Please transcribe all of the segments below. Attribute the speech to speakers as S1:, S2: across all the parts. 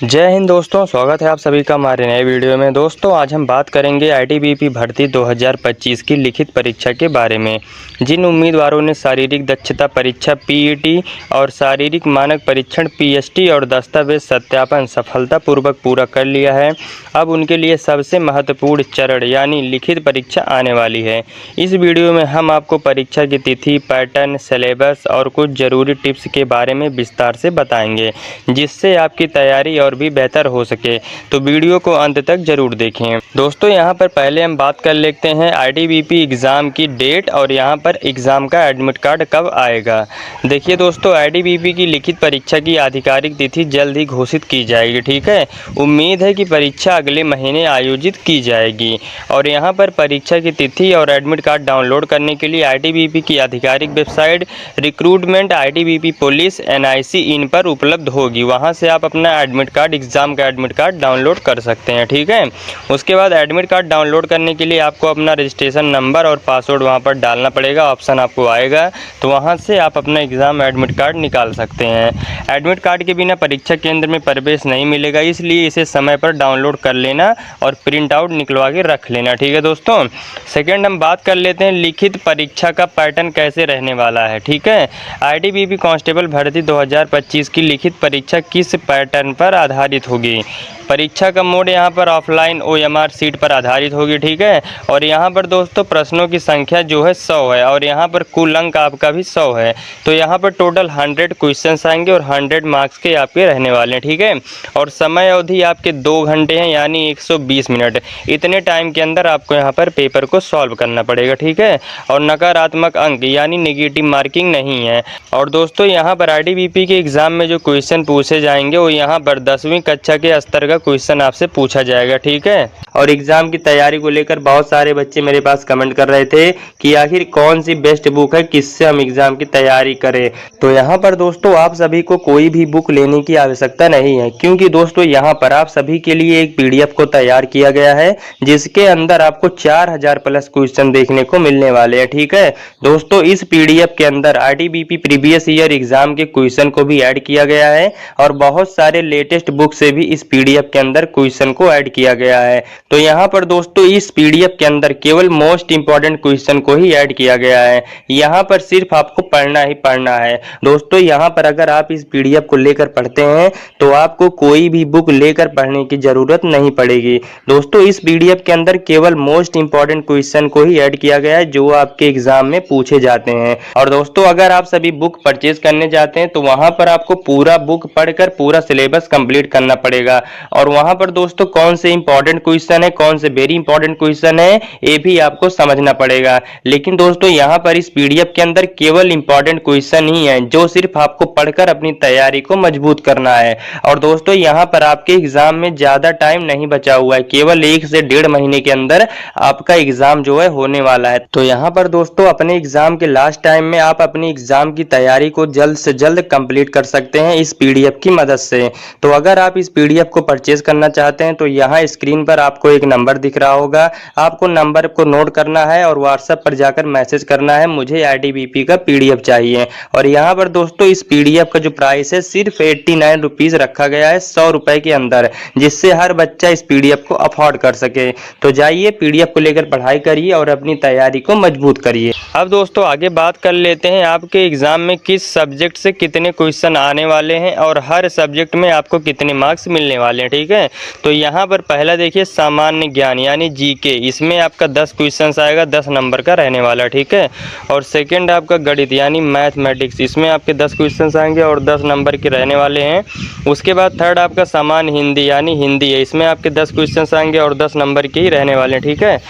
S1: जय हिंद दोस्तों, स्वागत है आप सभी का हमारे नए वीडियो में। दोस्तों आज हम बात करेंगे आईटीबीपी भर्ती 2025 की लिखित परीक्षा के बारे में। जिन उम्मीदवारों ने शारीरिक दक्षता परीक्षा पीईटी और शारीरिक मानक परीक्षण पीएसटी और दस्तावेज सत्यापन सफलतापूर्वक पूरा कर लिया है, अब उनके लिए सबसे महत्वपूर्ण चरण यानी लिखित परीक्षा आने वाली है। इस वीडियो में हम आपको परीक्षा की तिथि, पैटर्न, सिलेबस और कुछ ज़रूरी टिप्स के बारे में विस्तार से बताएंगे, जिससे आपकी तैयारी और भी बेहतर हो सके। तो वीडियो को अंत तक जरूर देखें। दोस्तों यहाँ पर पहले हम बात कर लेते हैं आईटीबीपी एग्ज़ाम की डेट और यहाँ पर एग्ज़ाम का एडमिट कार्ड कब आएगा। देखिए दोस्तों, आईटीबीपी की लिखित परीक्षा की आधिकारिक तिथि जल्द ही घोषित की जाएगी। ठीक है, उम्मीद है कि परीक्षा अगले महीने आयोजित की जाएगी। और यहाँ पर परीक्षा की तिथि और एडमिट कार्ड डाउनलोड करने के लिए आईटीबीपी की आधिकारिक website recruitment ITBP police NIC in पर उपलब्ध होगी। वहाँ से आप अपना एडमिट कार्ड, एग्ज़ाम का एडमिट कार्ड डाउनलोड कर सकते हैं। ठीक है, उसके बाद एडमिट कार्ड डाउनलोड करने के लिए आपको अपना रजिस्ट्रेशन नंबर और पासवर्ड वहाँ पर डालना पड़ेगा। ऑप्शन आपको आएगा, तो वहाँ से आप अपना एग्ज़ाम एडमिट कार्ड निकाल सकते हैं। एडमिट कार्ड के बिना परीक्षा केंद्र में प्रवेश नहीं मिलेगा, इसलिए इसे समय पर डाउनलोड कर लेना और प्रिंट आउट निकलवा के रख लेना। ठीक है दोस्तों, सेकेंड हम बात कर लेते हैं लिखित परीक्षा का पैटर्न कैसे रहने वाला है। ठीक है, आईटीबीपी कांस्टेबल भर्ती 2025 की लिखित परीक्षा किस पैटर्न पर आधारित होगी। परीक्षा का मोड यहाँ पर ऑफलाइन ओएमआर सीट पर आधारित होगी। ठीक है, और यहाँ पर दोस्तों प्रश्नों की संख्या जो है 100 है और यहाँ पर कुल अंक आपका भी 100 है। तो यहाँ पर टोटल 100 क्वेश्चंस आएंगे और 100 मार्क्स के आपके रहने वाले हैं। ठीक है, और समय अवधि आपके 2 घंटे हैं यानी 120 मिनट। इतने टाइम के अंदर आपको यहाँ पर पेपर को सॉल्व करना पड़ेगा। ठीक है, और नकारात्मक अंक यानी नेगेटिव मार्किंग नहीं है। और दोस्तों यहाँ पर आईटीबीपी के एग्ज़ाम में जो क्वेश्चन पूछे जाएंगे वो यहाँ पर 10वीं कक्षा के स्तर का क्वेश्चन आपसे पूछा जाएगा। ठीक है, और एग्जाम की तैयारी को लेकर बहुत सारे बच्चे मेरे पास कमेंट कर रहे थे कि आखिर कौन सी बेस्ट बुक है, किससे हम एग्जाम की तैयारी करें। तो यहाँ पर दोस्तों आप सभी को कोई भी बुक लेने की आवश्यकता नहीं है, क्योंकि दोस्तों यहाँ पर आप सभी के लिए एक पीडीएफ को तैयार किया गया है, जिसके अंदर आपको 4000 प्लस क्वेश्चन देखने को मिलने वाले हैं। ठीक है दोस्तों, इस पीडीएफ के अंदर आईटीबीपी प्रीवियस ईयर एग्जाम के क्वेश्चन को भी ऐड किया गया है और बहुत सारे लेटेस्ट बुक से भी इस पीडीएफ के अंदर क्वेश्चन को ऐड किया गया है। तो यहाँ पर दोस्तों इस पीडीएफ के अंदर केवल मोस्ट इंपॉर्टेंट क्वेश्चन को ही ऐड किया गया है। यहाँ पर सिर्फ आपको पढ़ना ही पढ़ना है। दोस्तों यहाँ पर अगर आप इस पीडीएफ को लेकर पढ़ते हैं तो आपको कोई भी बुक लेकर पढ़ने की जरूरत नहीं पड़ेगी। दोस्तों इस पीडीएफ के अंदर केवल मोस्ट इंपॉर्टेंट क्वेश्चन को ही ऐड किया गया है जो आपके एग्जाम में पूछे जाते हैं। और दोस्तों अगर आप सभी बुक परचेज करने जाते हैं तो वहां पर आपको पूरा बुक पढ़कर पूरा सिलेबस कंप्लीट करना पड़ेगा। और वहां पर दोस्तों कौन से इंपॉर्टेंट क्वेश्चन है, कौन से वेरी इंपॉर्टेंट क्वेश्चन है, ये भी आपको समझना पड़ेगा। लेकिन दोस्तों यहाँ पर इस पीडीएफ के अंदर केवल इंपॉर्टेंट क्वेश्चन ही है जो सिर्फ आपको पढ़कर अपनी तैयारी को मजबूत करना है। और दोस्तों यहाँ पर आपके एग्जाम में ज्यादा टाइम नहीं बचा हुआ है, केवल 1 से 1.5 महीने के अंदर आपका एग्जाम जो है होने वाला है। तो यहाँ पर दोस्तों अपने एग्जाम के लास्ट टाइम में आप अपनी एग्जाम की तैयारी को जल्द से जल्द कंप्लीट कर सकते हैं इस पीडीएफ की मदद से। तो अगर आप इस पीडीएफ को परचेज करना चाहते हैं तो यहाँ स्क्रीन पर आपको एक नंबर दिख रहा होगा, आपको नंबर को नोट करना है और व्हाट्सएप पर जाकर मैसेज करना है मुझे आईटीबीपी का पीडीएफ चाहिए। और यहाँ पर दोस्तों इस पीडीएफ का जो प्राइस है सिर्फ 89 रुपीज रखा गया है 100 रुपए के अंदर, जिससे हर बच्चा इस पीडीएफ को अफोर्ड कर सके। तो जाइए पीडीएफ को लेकर पढ़ाई करिए और अपनी तैयारी को मजबूत करिए। अब दोस्तों आगे बात कर लेते हैं आपके एग्जाम में किस सब्जेक्ट से कितने क्वेश्चन आने वाले हैं और हर सब्जेक्ट में आपको कितने मार्क्स मिलने वाले हैं। ठीक है, तो यहाँ पर पहला देखिए सामान्य ज्ञान यानी जीके, इसमें आपका 10 क्वेश्चन आएगा, 10 नंबर का रहने वाला। ठीक है, और सेकंड आपका गणित यानी मैथमेटिक्स, इसमें आपके 10 क्वेश्चन आएंगे और 10 नंबर के रहने वाले हैं। उसके बाद थर्ड आपका सामान्य हिंदी यानी हिंदी है, इसमें आपके 10 क्वेश्चन आएंगे और 10 नंबर के ही रहने वाले हैं। ठीक है,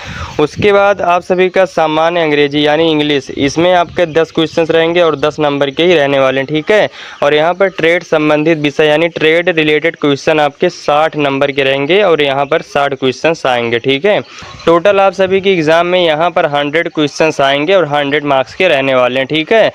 S1: उसके बाद आप सभी का सामान्य अंग्रेजी यानी इंग्लिश, इसमें आपके 10 क्वेश्चन रहेंगे और 10 नंबर के ही रहने वाले हैं। ठीक है, और यहाँ पर ट्रेड संबंधित विषय यानी ट्रेड रिलेटेड क्वेश्चन आपके 60 नंबर के रहेंगे और यहाँ पर 60 क्वेश्चन आएंगे। ठीक है, टोटल आप सभी के एग्जाम में यहाँ पर 100 क्वेश्चन आएंगे और 100 मार्क्स के रहने वाले हैं। ठीक है,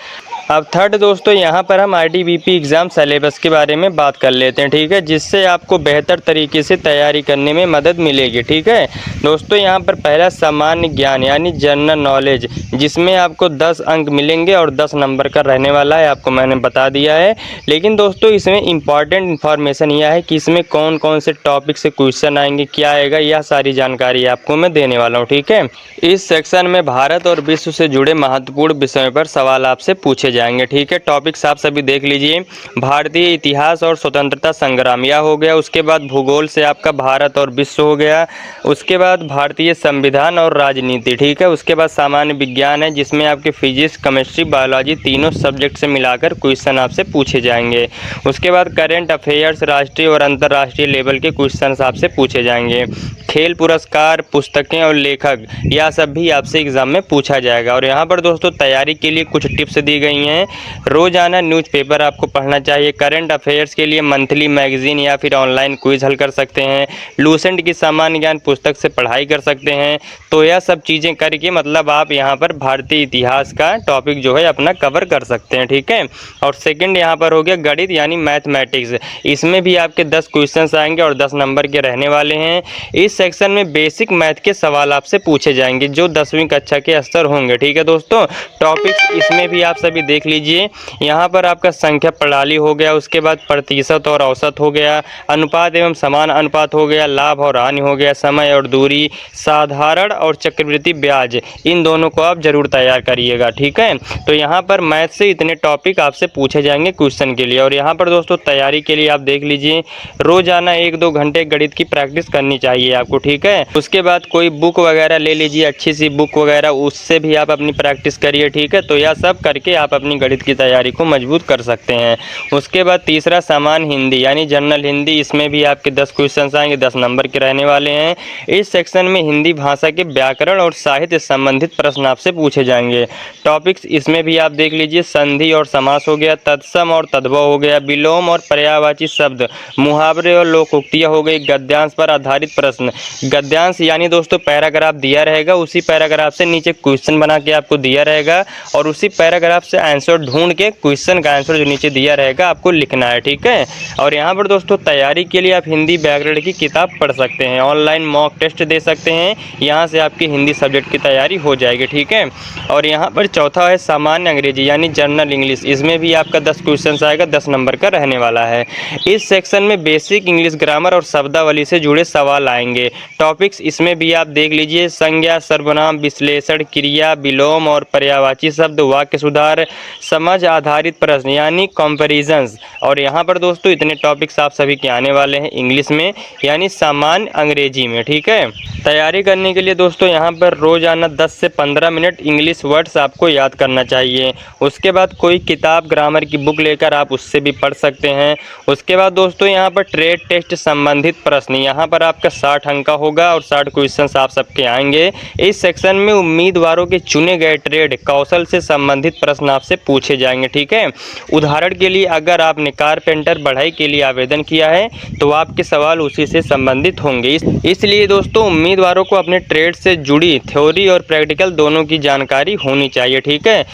S1: अब थर्ड दोस्तों यहाँ पर हम आईटीबीपी एग्ज़ाम सिलेबस के बारे में बात कर लेते हैं। ठीक है, जिससे आपको बेहतर तरीके से तैयारी करने में मदद मिलेगी। ठीक है, दोस्तों यहाँ पर पहला सामान्य ज्ञान यानी जनरल नॉलेज, जिसमें आपको 10 अंक मिलेंगे और 10 नंबर का रहने वाला है, आपको मैंने बता दिया है। लेकिन दोस्तों इसमें इम्पॉर्टेंट इन्फॉर्मेशन यह है कि इसमें कौन कौन से टॉपिक से क्वेश्चन आएंगे, क्या आएगा, यह सारी जानकारी आपको मैं देने वाला हूँ। ठीक है, इस सेक्शन में भारत और विश्व से जुड़े महत्वपूर्ण विषयों पर सवाल आपसे पूछे जाएंगे। ठीक है, टॉपिक्स आप सभी देख लीजिए। भारतीय इतिहास और स्वतंत्रता संग्राम यह हो गया। उसके बाद भूगोल से आपका भारत और विश्व हो गया। उसके बाद भारतीय संविधान और राजनीति। ठीक है, उसके बाद सामान्य विज्ञान है, जिसमें आपके फिजिक्स, केमिस्ट्री, बायोलॉजी तीनों सब्जेक्ट से मिलाकर क्वेश्चन आपसे पूछे जाएंगे। उसके बाद करंट अफेयर्स, राष्ट्रीय और अंतर्राष्ट्रीय लेवल के क्वेश्चन आपसे पूछे जाएंगे। खेल पुरस्कार, पुस्तकें और लेखक, यह सब भी आपसे एग्जाम में पूछा जाएगा। और यहाँ पर दोस्तों तैयारी के लिए कुछ टिप्स दी गई हैं। रोजाना न्यूज़पेपर आपको पढ़ना चाहिए। करंट अफेयर्स के लिए मंथली मैगजीन या फिर ऑनलाइन क्विज हल कर सकते हैं। लूसेंट की सामान्य ज्ञान पुस्तक से पढ़ाई कर सकते हैं। तो यह सब चीज़ें करके मतलब आप यहाँ पर भारतीय इतिहास का टॉपिक जो है अपना कवर कर सकते हैं। ठीक है, और सेकंड यहाँ पर हो गया गणित यानी मैथमेटिक्स। इसमें भी आपके 10 क्वेश्चन आएंगे और 10 नंबर के रहने वाले हैं। इस सेक्शन में बेसिक मैथ के सवाल आपसे पूछे जाएंगे जो 10वीं कक्षा के स्तर होंगे। ठीक है दोस्तों, टॉपिक्स इसमें भी आप सभी देख लीजिए। यहाँ पर आपका संख्या प्रणाली हो गया, उसके बाद प्रतिशत और औसत हो गया, अनुपात एवं समान अनुपात हो गया, लाभ और हानि हो गया, समय और दूरी, साधारण और चक्रवृद्धि ब्याज, इन दोनों को आप जरूर तैयार करिएगा। ठीक है, तो यहाँ पर मैथ से इतने टॉपिक आपसे पूछे जाएंगे क्वेश्चन के लिए। और यहाँ पर दोस्तों तैयारी के लिए आप देख लीजिए, रोजाना 1-2 घंटे गणित की प्रैक्टिस करनी चाहिए आपको। ठीक है, उसके बाद कोई बुक वगैरह ले लीजिए, अच्छी सी बुक वगैरह, उससे भी आप अपनी प्रैक्टिस करिए। ठीक है, तो यह सब करके आप अपनी गणित की तैयारी को मजबूत कर सकते हैं। उसके बाद तीसरा सामान्य हिंदी यानी जनरल हिंदी, इसमें भी आपके 10 क्वेश्चन आएंगे, 10 नंबर के रहने वाले हैं। इस सेक्शन में हिंदी भाषा के व्याकरण और साहित्य संबंधित प्रश्न आपसे पूछे जाएंगे। टॉपिक्स इसमें भी आप देख लीजिए, संधि और समास हो गया, तत्सम और तद्भव हो गया, विलोम और पर्यायवाची शब्द, मुहावरे और लोकोक्तियाँ हो गई, गद्यांश पर आधारित प्रश्न। गद्यांश यानी दोस्तों पैराग्राफ दिया रहेगा, उसी पैराग्राफ से नीचे क्वेश्चन बना के आपको दिया रहेगा और उसी पैराग्राफ से आंसर ढूंढ के क्वेश्चन का आंसर जो नीचे दिया रहेगा आपको लिखना है। ठीक है, और यहाँ पर दोस्तों तैयारी के लिए आप हिंदी व्याकरण की किताब पढ़ सकते हैं, ऑनलाइन मॉक टेस्ट दे सकते हैं, यहाँ से आपकी हिंदी सब्जेक्ट की तैयारी हो जाएगी। ठीक है, और यहाँ पर चौथा है सामान्य अंग्रेजी यानी जनरल इंग्लिश। इसमें भी आपका 10 क्वेश्चन आएगा, 10 नंबर का रहने वाला है। इस सेक्शन में बेसिक इंग्लिश ग्रामर और शब्दावली से जुड़े सवाल आएंगे। टॉपिक्स इसमें भी आप देख लीजिए, संज्ञा, सर्वनाम, विश्लेषण, क्रिया, विलोम और पर्यायवाची शब्द, वाक्य सुधार, समझ आधारित प्रश्न यानी कंपैरिजंस। और यहाँ पर दोस्तों इतने टॉपिक्स आप सभी के आने वाले हैं इंग्लिश में यानी सामान्य अंग्रेजी में। ठीक है, तैयारी करने के लिए दोस्तों यहाँ पर रोजाना 10 से 15 मिनट इंग्लिश वर्ड्स आपको याद करना चाहिए। उसके बाद कोई किताब ग्रामर की बुक लेकर आप उससे भी पढ़ सकते हैं। उसके बाद दोस्तों यहाँ पर ट्रेड टेस्ट संबंधित प्रश्न, यहाँ पर आपका 60 अंक का होगा और 60 क्वेश्चन आप सबके आएंगे। इस सेक्शन में उम्मीदवारों के चुने गए ट्रेड कौशल से संबंधित प्रश्न आपसे पूछे जाएंगे। ठीक है, उदाहरण के लिए अगर आपने कारपेंटर बढ़ई के लिए आवेदन किया है तो आपके सवाल उसी से संबंधित होंगे। इसलिए दोस्तों उम्मीदवारों को अपने ट्रेड से जुड़ी थ्योरी और प्रैक्टिकल दोनों की जानकारी होनी चाहिए। ठीक है,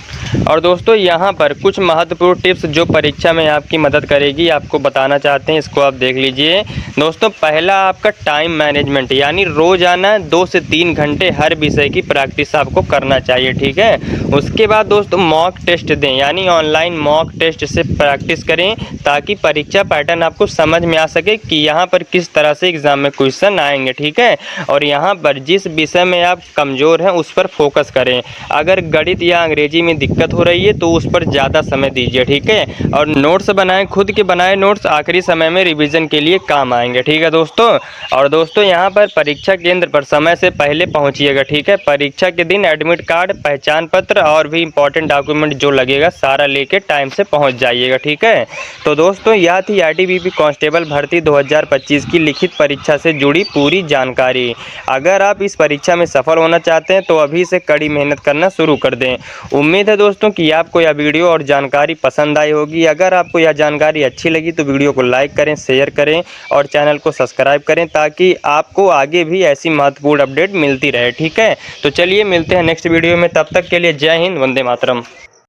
S1: और दोस्तों यहाँ पर कुछ महत्वपूर्ण टिप्स जो परीक्षा में आपकी मदद करेगी आपको बताना चाहते हैं, इसको आप देख लीजिए। दोस्तों पहला आपका टाइम मैनेजमेंट यानी रोजाना 2 से 3 घंटे हर विषय की प्रैक्टिस आपको करना चाहिए। ठीक है, उसके बाद दोस्तों मॉक टेस्ट दें यानी ऑनलाइन मॉक टेस्ट से प्रैक्टिस करें ताकि परीक्षा पैटर्न आपको समझ में आ सके कि यहाँ पर किस तरह से एग्जाम में क्वेश्चन आएंगे। ठीक है, और यहाँ पर जिस विषय में आप कमज़ोर हैं उस पर फोकस करें। अगर गणित या अंग्रेजी में दिक्कत हो रही है तो उस पर ज़्यादा समय दीजिए। ठीक है, और नोट्स बनाएं, खुद के बनाए नोट्स आखिरी समय में रिवीजन के लिए काम आएंगे। ठीक है दोस्तों, और दोस्तों यहाँ पर परीक्षा केंद्र पर समय से पहले पहुँचिएगा। ठीक है, परीक्षा के दिन एडमिट कार्ड, पहचान पत्र और भी इंपॉर्टेंट डॉक्यूमेंट जो लगेगा सारा लेके टाइम से पहुँच जाइएगा। ठीक है, तो दोस्तों यह थी ITBP कांस्टेबल भर्ती 2025 की लिखित परीक्षा से जुड़ी पूरी जानकारी। अगर आप इस परीक्षा में सफल होना चाहते हैं तो अभी से कड़ी मेहनत करना शुरू कर दें। उम्मीद है दोस्तों कि आपको यह वीडियो और जानकारी पसंद आई होगी। अगर आपको यह जानकारी अच्छी लगी तो वीडियो को लाइक करें, शेयर करें और चैनल को सब्सक्राइब करें ताकि आपको आगे भी ऐसी महत्वपूर्ण अपडेट मिलती रहे। ठीक है, तो चलिए मिलते हैं नेक्स्ट वीडियो में, तब तक के लिए जय हिंद, वंदे मातरम।